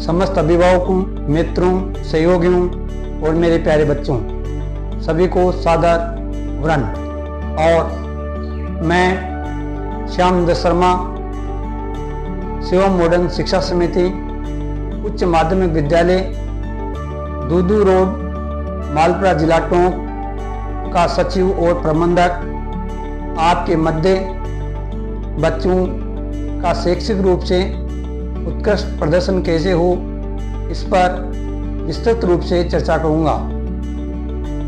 समस्त अभिभावकों, मित्रों, सहयोगियों और मेरे प्यारे बच्चों, सभी को सादर वंदन। और मैं श्याम दत्त शर्मा, शिवम मॉडर्न शिक्षा समिति उच्च माध्यमिक विद्यालय दूदू रोड, मालपुरा जिला टोंक का सचिव और प्रबंधक आपके मध्य बच्चों का शैक्षिक रूप से उत्कृष्ट प्रदर्शन कैसे हो, इस पर विस्तृत रूप से चर्चा करूंगा।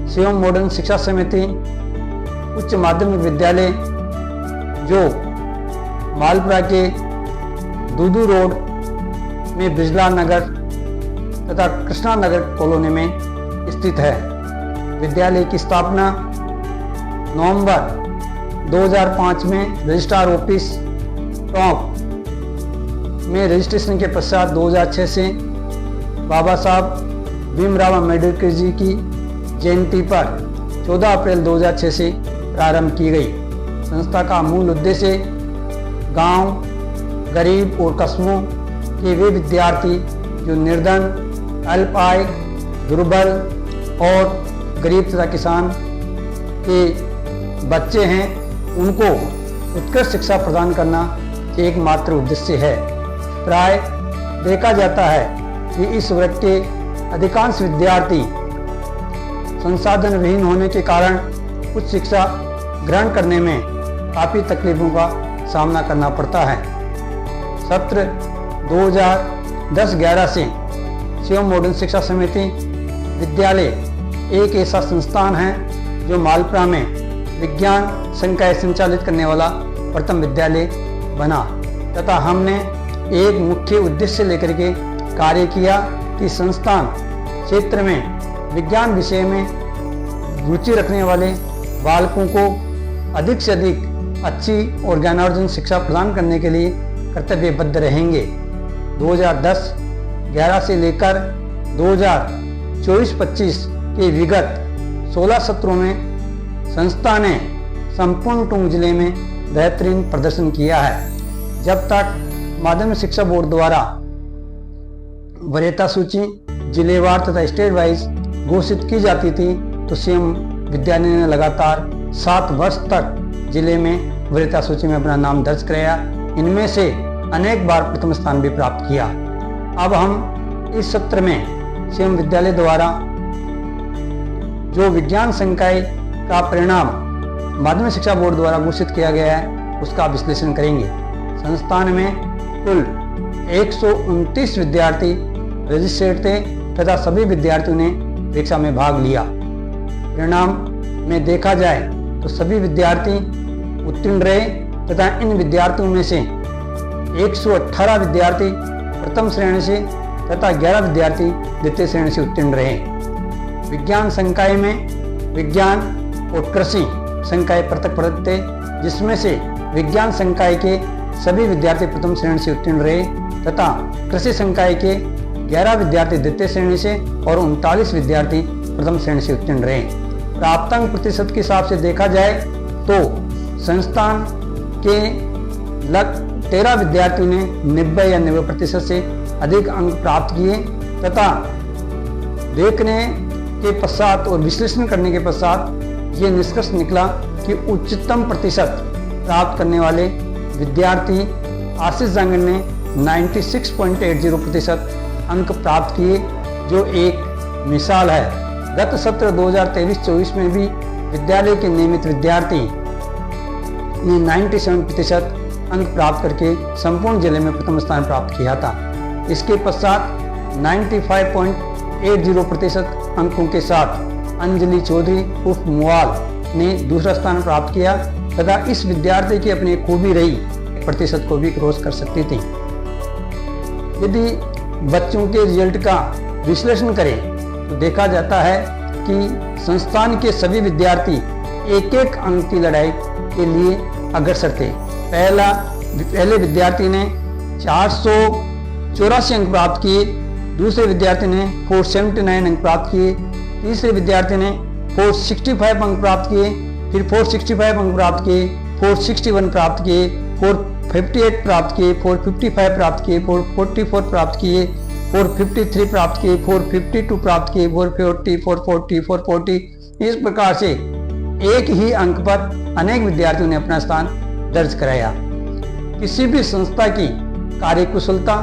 शिवम मॉडर्न शिक्षा समिति उच्च माध्यमिक विद्यालय जो मालपुरा के दूदू रोड में बिजला नगर तथा कृष्णा नगर कॉलोनी में स्थित है। विद्यालय की स्थापना नवंबर 2005 में रजिस्ट्रार ऑफिस टोंक में रजिस्ट्रेशन के पश्चात 2006 से बाबा साहब भीमराव अम्बेडकर जी की जयंती पर 14 अप्रैल 2006 से प्रारंभ की गई। संस्था का मूल उद्देश्य गांव, गरीब और कस्बों के वे विद्यार्थी जो निर्धन, अल्प आय, दुर्बल और गरीब तथा किसान के बच्चे हैं, उनको उत्कृष्ट शिक्षा प्रदान करना एकमात्र उद्देश्य है। प्राय देखा जाता है कि इस वर्ग के अधिकांश विद्यार्थी संसाधन विहीन होने के कारण उच्च शिक्षा ग्रहण करने में काफ़ी तकलीफों का सामना करना पड़ता है। सत्र 2010-11 से शिवम मॉडर्न शिक्षा समिति विद्यालय एक ऐसा संस्थान है जो मालपुरा में विज्ञान संकाय संचालित करने वाला प्रथम विद्यालय बना तथा हमने एक मुख्य उद्देश्य लेकर के कार्य किया कि संस्थान क्षेत्र में विज्ञान विषय में रुचि रखने वाले बालकों को अधिक से अधिक अच्छी और ज्ञानार्जन शिक्षा प्रदान करने के लिए कर्तव्यबद्ध रहेंगे। 2010-11 से लेकर 2024-25 के विगत 16 सत्रों में संस्था ने संपूर्ण टोंक जिले में बेहतरीन प्रदर्शन किया है। जब तक माध्यमिक शिक्षा बोर्ड द्वारा वरीयता सूची जिलेवार तथा स्टेट वाइज घोषित की जाती थी, तो शिवम विद्यालय ने लगातार 7 वर्ष तक जिले में वरीयता सूची में अपना नाम दर्ज कराया। इनमें से अनेक बार प्रथम स्थान भी प्राप्त किया। अब हम इस सत्र में शिवम विद्यालय द्वारा जो विज्ञान संकाय का परिणाम माध्यमिक शिक्षा बोर्ड द्वारा घोषित किया गया है, उसका विश्लेषण करेंगे। संस्थान में कुल 129 विद्यार्थी रजिस्टर्ड थे तथा सभी विद्यार्थियों ने परीक्षा में भाग लिया। परिणाम में देखा जाए तो सभी विद्यार्थी उत्तीर्ण रहे तथा इन विद्यार्थियों में से 118 विद्यार्थी प्रथम श्रेणी से तथा 11 विद्यार्थी द्वितीय श्रेणी से उत्तीर्ण रहे। विज्ञान संकाय में विज्ञान और कृषि संकाय पृथक थे, जिसमें से विज्ञान संकाय के सभी विद्यार्थी प्रथम श्रेणी से उत्तीर्ण रहे तथा कृषि संकाय के 11 विद्यार्थी द्वितीय श्रेणी से और 39 विद्यार्थी प्रथम श्रेणी से उत्तीर्ण रहे। प्राप्तांक प्रतिशत के हिसाब से देखा जाए तो संस्थान के लगभग 13 विद्यार्थियों ने 90 या 90% से अधिक अंक प्राप्त किए तथा देखने के पश्चात और विश्लेषण करने के पश्चात ये निष्कर्ष निकला कि उच्चतम प्रतिशत प्राप्त करने वाले विद्यार्थी आशीष जांगड़ ने 96.80% अंक प्राप्त किए, जो एक मिसाल है। गत सत्र 2023-24 में भी विद्यालय के नियमित विद्यार्थी ने 97% अंक प्राप्त करके संपूर्ण जिले में प्रथम स्थान प्राप्त किया था। इसके पश्चात 95.80% अंकों के साथ अंजलि चौधरी उर्फ मुआल ने दूसरा स्थान प्राप्त किया तथा इस विद्यार्थी की अपनी खूबी रही प्रतिशत को भी क्रॉस कर सकती थी। यदि बच्चों के रिजल्ट का विश्लेषण करें तो देखा जाता है कि संस्थान के सभी विद्यार्थी एक एक अंक की लड़ाई के लिए अग्रसर थे। पहले विद्यार्थी ने 484 अंक प्राप्त किए, दूसरे विद्यार्थी ने 479 अंक प्राप्त किए, तीसरे विद्यार्थी ने 465 अंक प्राप्त किए, फिर 465 अंक प्राप्त किए, 461 प्राप्त किए, 458 प्राप्त किए, 455 प्राप्त किए, 444 प्राप्त किए, 453 प्राप्त किए, 452 प्राप्त किए, 440, 440, 440। इस प्रकार से एक ही अंक पर अनेक विद्यार्थियों ने अपना स्थान दर्ज कराया। किसी भी संस्था की कार्यकुशलता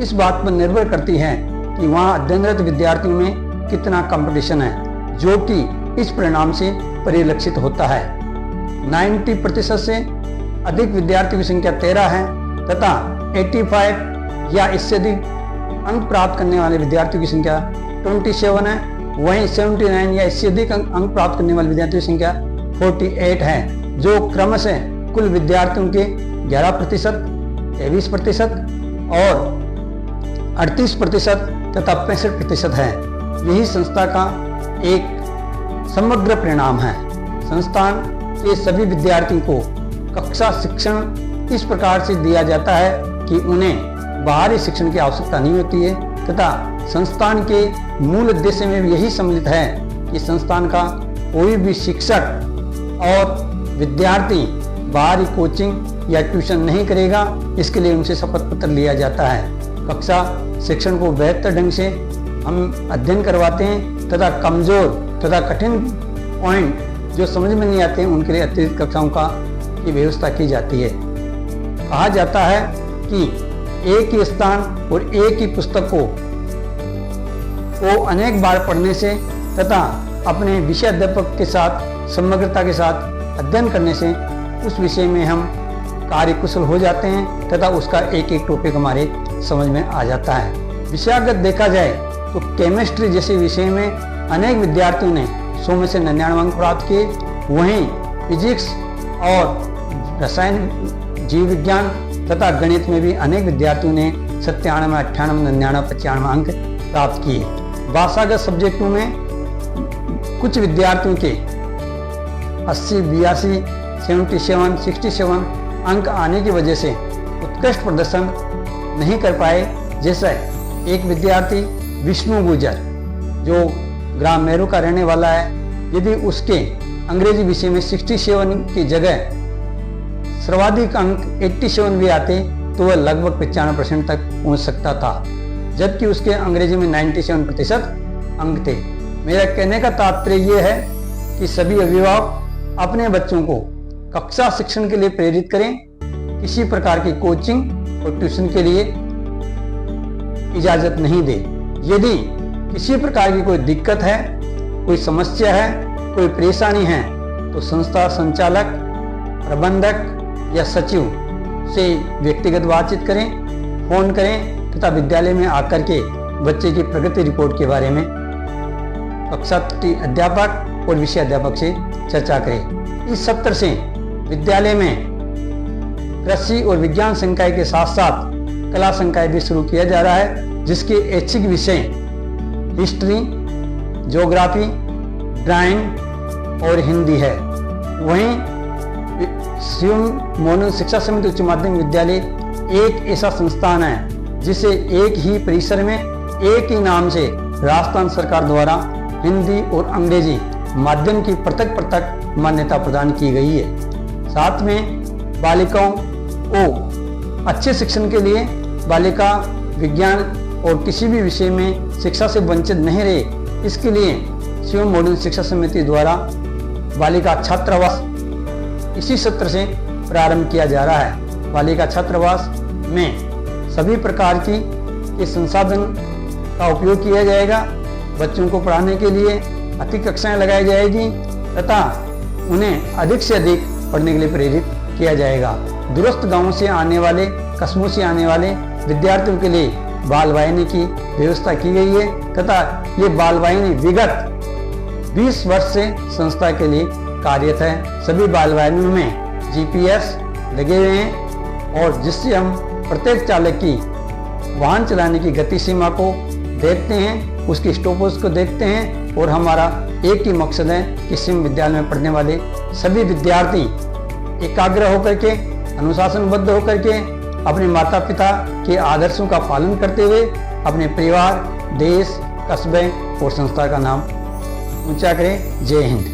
इस बात पर निर्भर करती है कि वहाँ अध्ययनरत विद्यार्थियों में कितना कंपटीशन है, जो कि इस परिणाम से परिलक्षित होता है। 90% से अधिक विद्यार्थियों की संख्या 13 है तथा 85 या इससे अधिक अंक प्राप्त करने वाले विद्यार्थियों की संख्या 27 है। वहीं 79 या इससे अधिक अंक प्राप्त करने वाले विद्यार्थियों की संख्या 48 है, जो क्रमशः कुल विद्यार्थियों के 11%, 23% और 38% तथा 65% है। यही संस्था का एक समग्र परिणाम है। संस्थान के सभी विद्यार्थियों को कक्षा शिक्षण इस प्रकार से दिया जाता है कि उन्हें बाहरी शिक्षण की आवश्यकता नहीं होती है तथा संस्थान के मूल उद्देश्य में भी यही सम्मिलित है कि संस्थान का कोई भी शिक्षक और विद्यार्थी बाहरी कोचिंग या ट्यूशन नहीं करेगा। इसके लिए उनसे शपथ पत्र लिया जाता है। कक्षा शिक्षण को बेहतर ढंग से हम अध्ययन करवाते हैं तथा कमजोर तथा कठिन पॉइंट जो समझ में नहीं आते हैं उनके लिए अतिरिक्त कक्षाओं की व्यवस्था की जाती है। कहा जाता है कि एक ही स्थान और एक ही पुस्तक को अनेक बार पढ़ने से तथा अपने विषय अध्यापक के साथ समग्रता के साथ अध्ययन करने से उस विषय में हम कार्यकुशल हो जाते हैं तथा उसका एक एक टॉपिक हमारे समझ में आ जाता है। विषयागत देखा जाए तो केमिस्ट्री जैसे विषय में अनेक विद्यार्थियों ने 100 में से 99 अंक प्राप्त किए। वहीं फिजिक्स और रसायन, जीव विज्ञान तथा गणित में भी अनेक विद्यार्थियों ने 97, 98, 99, 95 अंक प्राप्त किए। भाषागत सब्जेक्टों में कुछ विद्यार्थियों के 80, 82, 77, 67 अंक आने की वजह से उत्कृष्ट प्रदर्शन नहीं कर पाए। जैसे एक विद्यार्थी विष्णु गुर्जर जो ग्राम मेरू का रहने वाला है, यदि उसके अंग्रेजी विषय में 67 की जगह सर्वाधिक अंक 87 भी आते तो वह लगभग 95% तक पहुंच सकता था, जबकि उसके अंग्रेजी में 97% अंक थे। मेरा कहने का तात्पर्य यह है कि सभी अभिभावक अपने बच्चों को कक्षा शिक्षण के लिए प्रेरित करें। किसी प्रकार की कोचिंग और ट्यूशन के लिए इजाजत नहीं दे। यदि किसी प्रकार की कोई दिक्कत है, कोई समस्या है, कोई परेशानी है तो संस्था संचालक, प्रबंधक या सचिव से व्यक्तिगत बातचीत करें, फोन करें तथा विद्यालय में आकर के बच्चे की प्रगति रिपोर्ट के बारे में कक्षा अध्यापक और विषय अध्यापक से चर्चा करें। इस सत्र से विद्यालय में कृषि और विज्ञान संकाय के साथ साथ कला संकाय भी शुरू किया जा रहा है, जिसके ऐच्छिक विषय हिस्ट्री, ज्योग्राफी, ड्राइंग और हिंदी है। वहीं शिवम मॉडर्न शिक्षा समिति उच्च माध्यमिक विद्यालय एक ऐसा संस्थान है जिसे एक ही परिसर में एक ही नाम से राजस्थान सरकार द्वारा हिंदी और अंग्रेजी माध्यम की पृथक मान्यता प्रदान की गई है। साथ में बालिकाओं को अच्छे शिक्षण के लिए बालिका विज्ञान और किसी भी विषय में शिक्षा से वंचित नहीं रहे, इसके लिए शिवम मॉडर्न शिक्षा समिति द्वारा बालिका छात्रावास इसी सत्र से प्रारंभ किया जा रहा है। बालिका छात्रावास में सभी प्रकार के संसाधन का उपयोग किया जाएगा। बच्चों को पढ़ाने के लिए अतिरिक्त कक्षाएं लगाई जाएगी तथा उन्हें अधिक से अधिक पढ़ने के लिए प्रेरित किया जाएगा। दूरस्थ गांवों से आने वाले, कस्बों से आने वाले विद्यार्थियों के लिए बाल वाहिनी की व्यवस्था की गई है तथा ये बाल वाहिनी विगत 20 वर्ष से संस्था के लिए कार्यरत है। सभी बाल वाहिनियों में GPS लगे हुए हैं और जिससे हम प्रत्येक चालक की वाहन चलाने की गति सीमा को देखते हैं, उसकी स्टॉपेज को देखते हैं और हमारा एक ही मकसद है कि शिवम विद्यालय में पढ़ने वाले सभी विद्यार्थी एकाग्र होकर के, अनुशासनबद्ध होकर के अपने माता पिता के आदर्शों का पालन करते हुए अपने परिवार, देश, कस्बे और संस्था का नाम ऊंचा करें। जय हिंद।